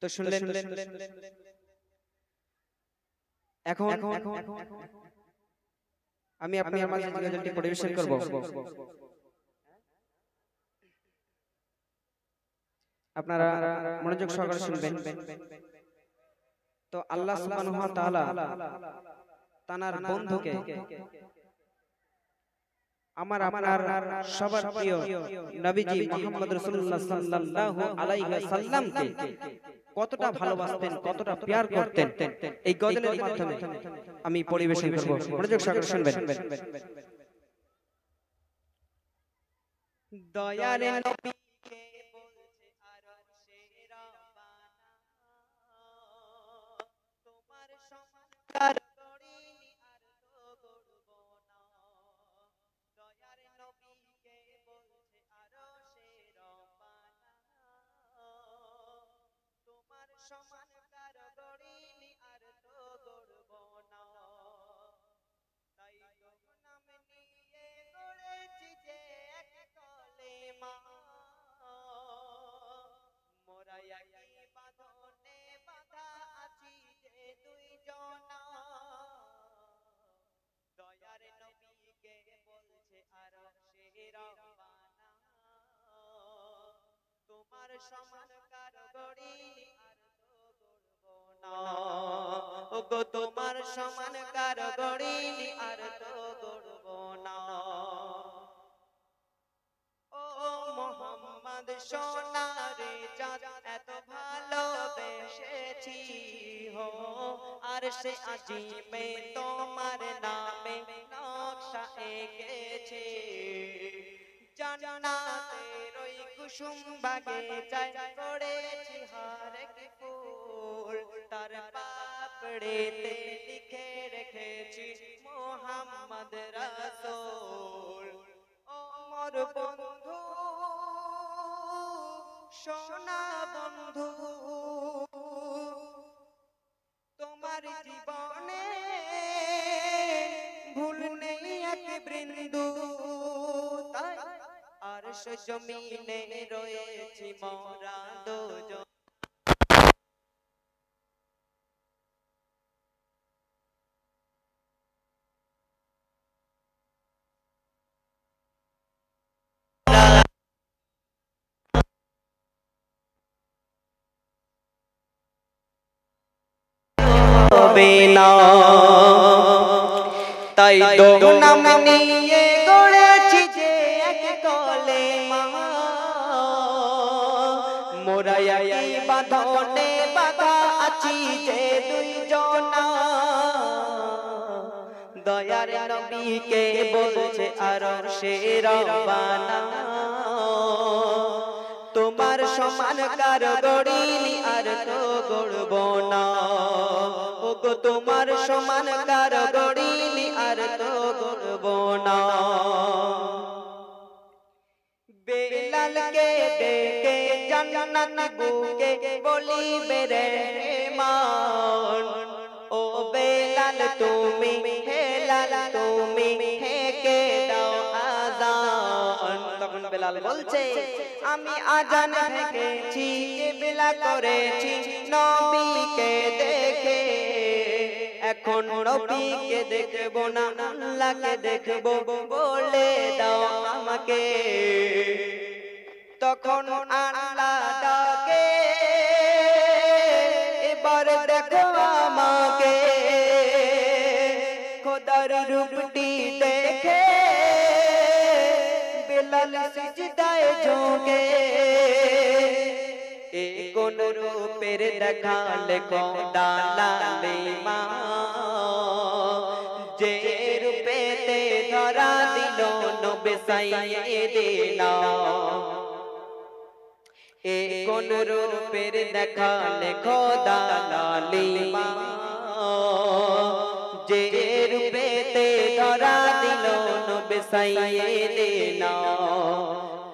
তো শুনলেন। এখন আমি আপনার মাঝে গজলটি পরিবেশন করব। আপনারা মনোযোগ সহকারে শুনবেন। তো আল্লাহ সুবহানাহু ওয়া তাআলা তানার বন্ধুকে আমার আপনার সবার প্রিয় নবীজি মুহাম্মদ রাসূলুল্লাহ সাল্লাল্লাহু আলাইহি ওয়াসাল্লামকে কতটা ভালোবাসতেন, কতটা প্যার করতেন, এই গজলের মাধ্যমে আমি পরিবেশন করব। মনোযোগ সহকারে শুনবেন। দয়ার নবীকে বলছে আরশে রব্বানা, তোমার সমান করিনি আর তো গড়ব না। দয়ার নবীকে বলছে আরশে রব্বানা, তোমার সমান করিনি আর তো গড়ব না। তাই তো নাম নিয়ে গড়েছি যে এক কলেমা, মোরা একই বাঁধনে বাঁধা আছি যে দুই জনা। দয়ার নবীকে বলছে আরশে রব্বানা, তোমার সমান কার গড়িনি আর তো গড়ব না। ওগো তোমার সমান কার গড়িনি আর তো গড়ব না। ও মোহাম্মদ সোনারে চাঁদ এত ভালোবেসেছি হো, আর সে আজিমে তোমার নামে নকশা এঁকেছে। জান্নাতের ওই কুসুম বাগিচায় করেছি হর এক ফুল, তার পাপড়িতে লিখে রেখেছি মোহাম্মদ রাসূল। ও মোর বন্ধু সোনা বন্ধু, তোমার জীবনে ভুল নেই এক বিন্দু, তাই আরশ জমিনে রয়েছি মোরা দুজন। তাই তো নাম নিয়ে গড়েছি যে এক কলেমা, মোরা একই বাঁধনে বাঁধা আছি যে দুই জনা। দয়ার নবীকে বলছে আরশে রব্বানা, তোমার সমান কার গড়িনি আর তো গড়ব না। ওগো তোমার সমান কার গড়িনি আর তো গড়ব না। বেলালকে ডেকে জান্নাত বুকে বলিবে রেহমান, ও বেলাল তুমি হেলাল তুমি হেকে দাও আযান। তখন বেলাল বলছে আমি আজান থেকেছি, কিবলা করেছি নবীকে দেখে, এখন নবীকে দেখব না আল্লাহকে দেখব, বলে দাও আমাকে। তখন আল্লাহ ডাকে এবার দেখো আমাকে, খোদার রূপটি দেখে বেলাল সিজদায় ঝুঁকে। এ কোন রূপের দেখালে খোদা লালিমা, যে রূপেতে ধরা দিল নবী সাইয়্যিদিনা। এ কোন রূপের দেখালে খোদা লালিমা, যে রূপেতে ধরা দিল নবী সাইয়্যিদিনা।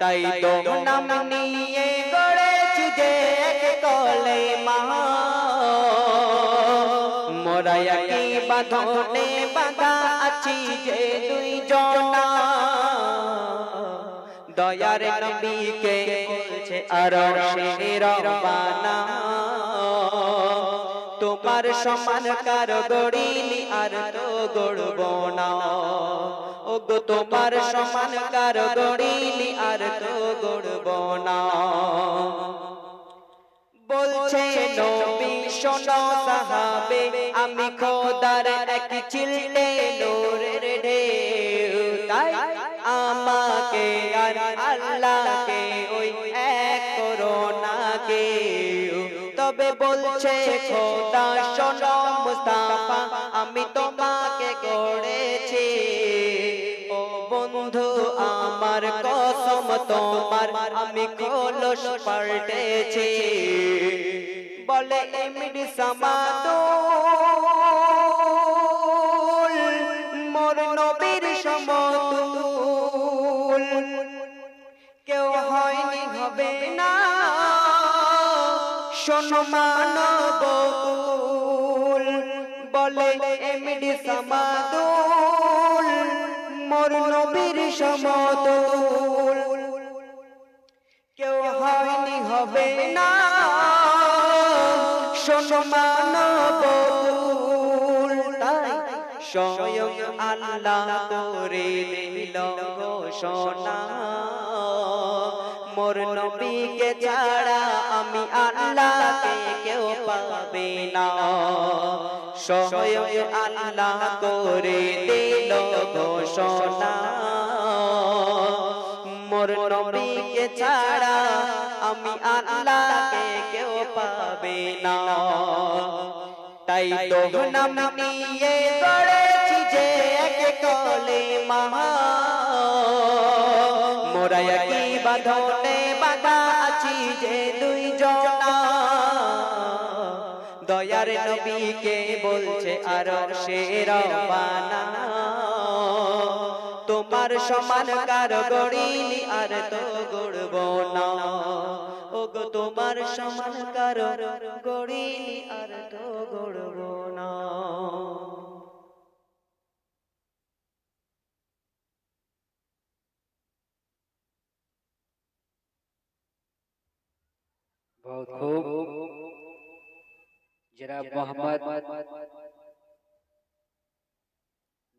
তাই তো নাম নিয়ে গড়েছি যে এক কলেমা, মোরা একই বাঁধনে বাঁধা আছি যে দুই জনা। দয়ার নবীকে বলছে আরশে রব্বানা, তোমার সমান কারো গড়িনি আর তো গড়ব না ওগো তোমার সমান কারো গড়িনি আর তো গড়ব না বলছে নবী শোনো সাহাবে আমি খোদার এক চিলতে নূরের ঢেউ তাই আমাকে আর আল্লাহকে ওই এক করো না কেউ তবে বলছে খোদা শোনো মুস্তাফা আমি তোমাকে গড়েছি ও বন্ধু আমার কসম তোমার আমি কলস পাল্টেছি বলে এমডি সামাদুল মোর নবীর সমতুল কেউ হয়নি হবে না শোনো মানবকুল বলে এমডি সামাদুল মোর নবীর সমতুল কেউ হয়নি হবে না শোনো মানবকুল তাই স্বয়ং আল্লাহ করে দিল ঘোষণা মোর নবীকে ছাড়া আমি আল্লাহকে কেউ পাবে না স্বয়ং আল্লাহ করে দিল ঘোষণা মোর নবীকে ছাড়া আমি আল্লাহকে কেউ পাবে না তাই তো নাম নিয়ে গড়েছি যে এক কলেমা মোরা একই বাঁধনে বাঁধা আছি যে দুইজনা দয়ার নবীকে বলছে আরশে রব্বানা তোমার সমান কারো গড়িনি আর তো গড়ব না ওগো তোমার সমান কারো গড়িনি আর তো গড়ব না बहुत खूब जनाब मोहम्मद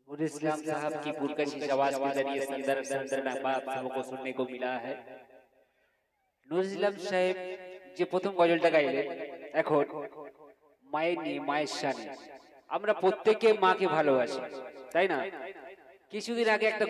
नूर इस्लाम साहब की पुरकशी आवाज के जरिए सुंदर सुंदर बात सबको सुनने को मिला है नूर इस्लाम साहेब যে প্রথম গজলটা গাইলেন এখন মায়ের নিয়ে মায়ের শানে আমরা প্রত্যেককে মাকে ভালোবাসি তাই না কিছুদিন আগে একটা